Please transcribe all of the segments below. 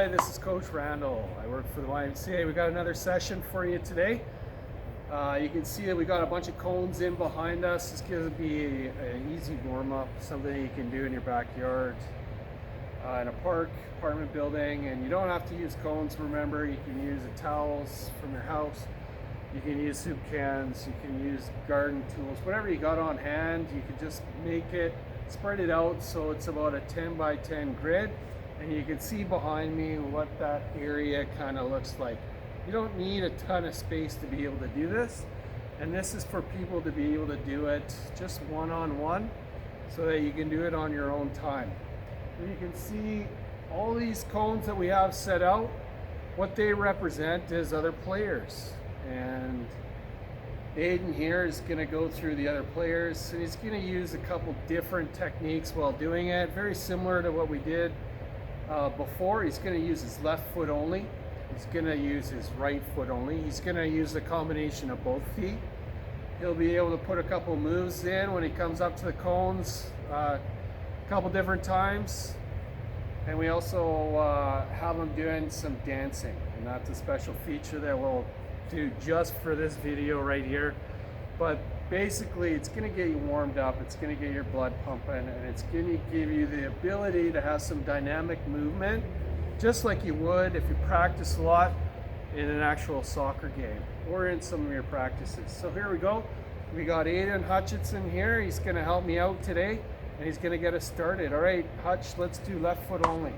Hi, this is Coach Randall. I work for the YMCA. We got another session for you today. You can see that we got a bunch of cones in behind us. This is going to be an easy warm-up, something you can do in your backyard, in a park, apartment building, and you don't have to use cones. Remember, you can use the towels from your house. You can use soup cans. You can use garden tools. Whatever you got on hand, you can just make it, spread it out so it's about a 10 by 10 grid. And you can see behind me what that area kind of looks like. You don't need a ton of space to be able to do this. And this is for people to be able to do it just one-on-one so that you can do it on your own time. And you can see all these cones that we have set out. What they represent is other players. And Aiden here is going to go through the other players, and he's going to use a couple different techniques while doing it, very similar to what we did before. He's going to use his left foot only. He's going to use his right foot only. He's going to use the combination of both feet. He'll be able to put a couple moves in when he comes up to the cones a couple different times. And we also have him doing some dancing, and that's a special feature that we'll do just for this video right here. But basically it's going to get you warmed up, it's going to get your blood pumping, and it's going to give you the ability to have some dynamic movement just like you would if you practice a lot in an actual soccer game or in some of your practices. So here we go. We got Aiden Hutchinson here. He's going to help me out today, and he's going to get us started. All right, Hutch, let's do left foot only.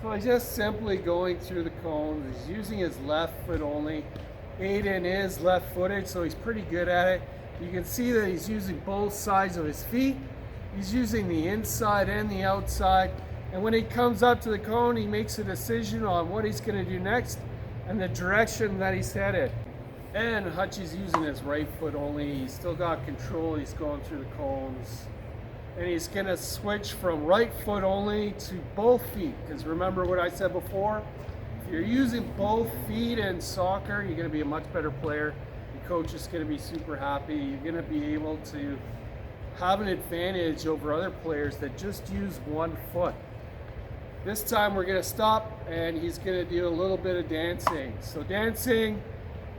So he's just simply going through the cones. He's using his left foot only. Aiden is left-footed, so he's pretty good at it. You can see that he's using both sides of his feet. He's using the inside and the outside. And when he comes up to the cone, he makes a decision on what he's going to do next and the direction that he's headed. And Hutch is using his right foot only. He's still got control. He's going through the cones. And he's going to switch from right foot only to both feet. Because remember what I said before? If you're using both feet in soccer, you're going to be a much better player. Your coach is going to be super happy. You're going to be able to have an advantage over other players that just use one foot. This time we're going to stop, and he's going to do a little bit of dancing. So dancing,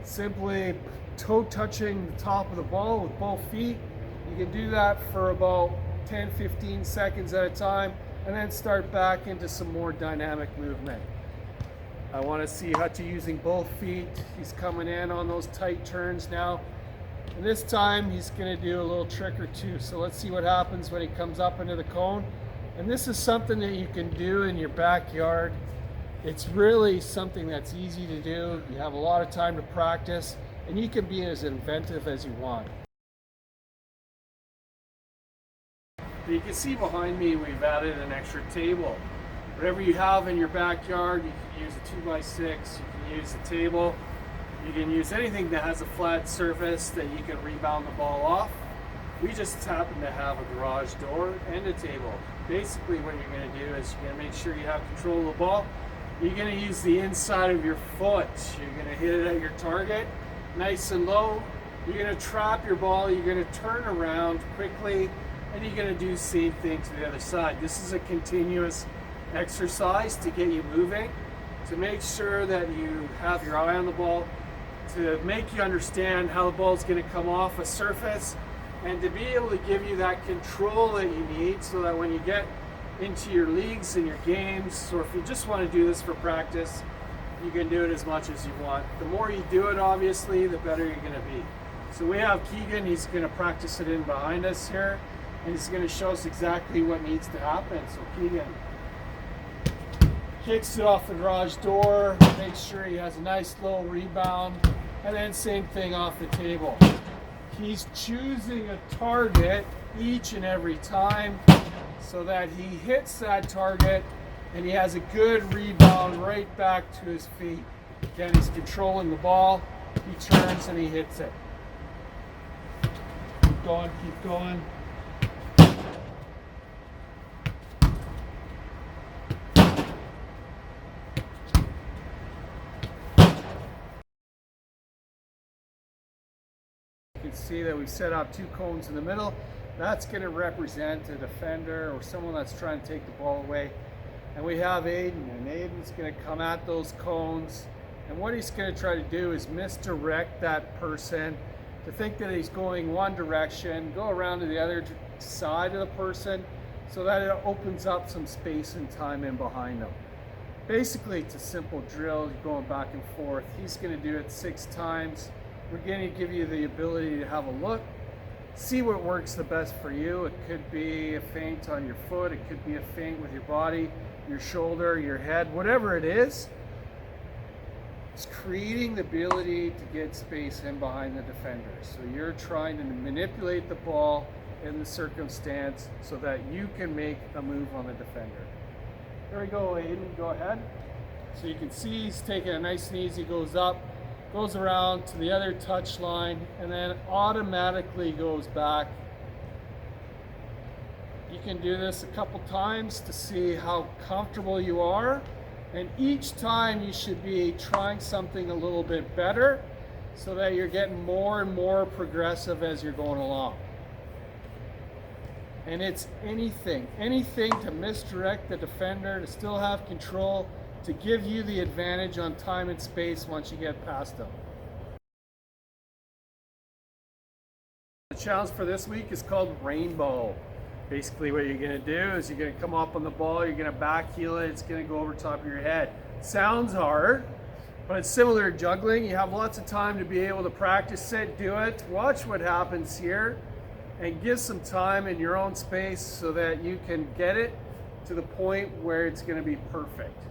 simply toe touching the top of the ball with both feet. You can do that for about 10-15 seconds at a time, and then start back into some more dynamic movement. I want to see Hutchie using both feet. He's coming in on those tight turns now. And this time he's going to do a little trick or two. So let's see what happens when he comes up into the cone. And this is something that you can do in your backyard. It's really something that's easy to do. You have a lot of time to practice, and you can be as inventive as you want. You can see behind me we've added an extra table. Whatever you have in your backyard, you can use a 2x6, you can use a table, you can use anything that has a flat surface that you can rebound the ball off. We just happen to have a garage door and a table. Basically what you're going to do is you're going to make sure you have control of the ball. You're going to use the inside of your foot. You're going to hit it at your target, nice and low. You're going to trap your ball, you're going to turn around quickly, and you're going to do the same thing to the other side. This is a continuous exercise to get you moving, to make sure that you have your eye on the ball, to make you understand how the ball is going to come off a surface, and to be able to give you that control that you need so that when you get into your leagues and your games, or if you just want to do this for practice, you can do it as much as you want. The more you do it, obviously, the better you're going to be. So we have Keegan. He's going to practice it in behind us here, and he's going to show us exactly what needs to happen. So Keegan kicks it off the garage door, makes sure he has a nice low rebound, and then same thing off the table. He's choosing a target each and every time so that he hits that target and he has a good rebound right back to his feet. Again, he's controlling the ball, he turns and he hits it. Keep going, keep going. You can see that we set up two cones in the middle. That's going to represent a defender or someone that's trying to take the ball away. And we have Aiden, and Aiden's going to come at those cones. And what he's going to try to do is misdirect that person to think that he's going one direction, go around to the other side of the person so that it opens up some space and time in behind them. Basically, it's a simple drill, going back and forth. He's going to do it 6 times. We're going to give you the ability to have a look, see what works the best for you. It could be a feint on your foot, it could be a feint with your body, your shoulder, your head, whatever it is. It's creating the ability to get space in behind the defender. So you're trying to manipulate the ball in the circumstance so that you can make a move on the defender. There we go, Aiden, go ahead. So you can see he's taking it nice and easy, goes up, goes around to the other touch line, and then automatically goes back. You can do this a couple times to see how comfortable you are. And each time you should be trying something a little bit better so that you're getting more and more progressive as you're going along. And it's anything to misdirect the defender, to still have control, to give you the advantage on time and space once you get past them. The challenge for this week is called Rainbow. Basically what you're going to do is you're going to come up on the ball, you're going to back heel it, it's going to go over top of your head. Sounds hard, but it's similar to juggling. You have lots of time to be able to practice it, do it, watch what happens here, and give some time in your own space so that you can get it to the point where it's going to be perfect.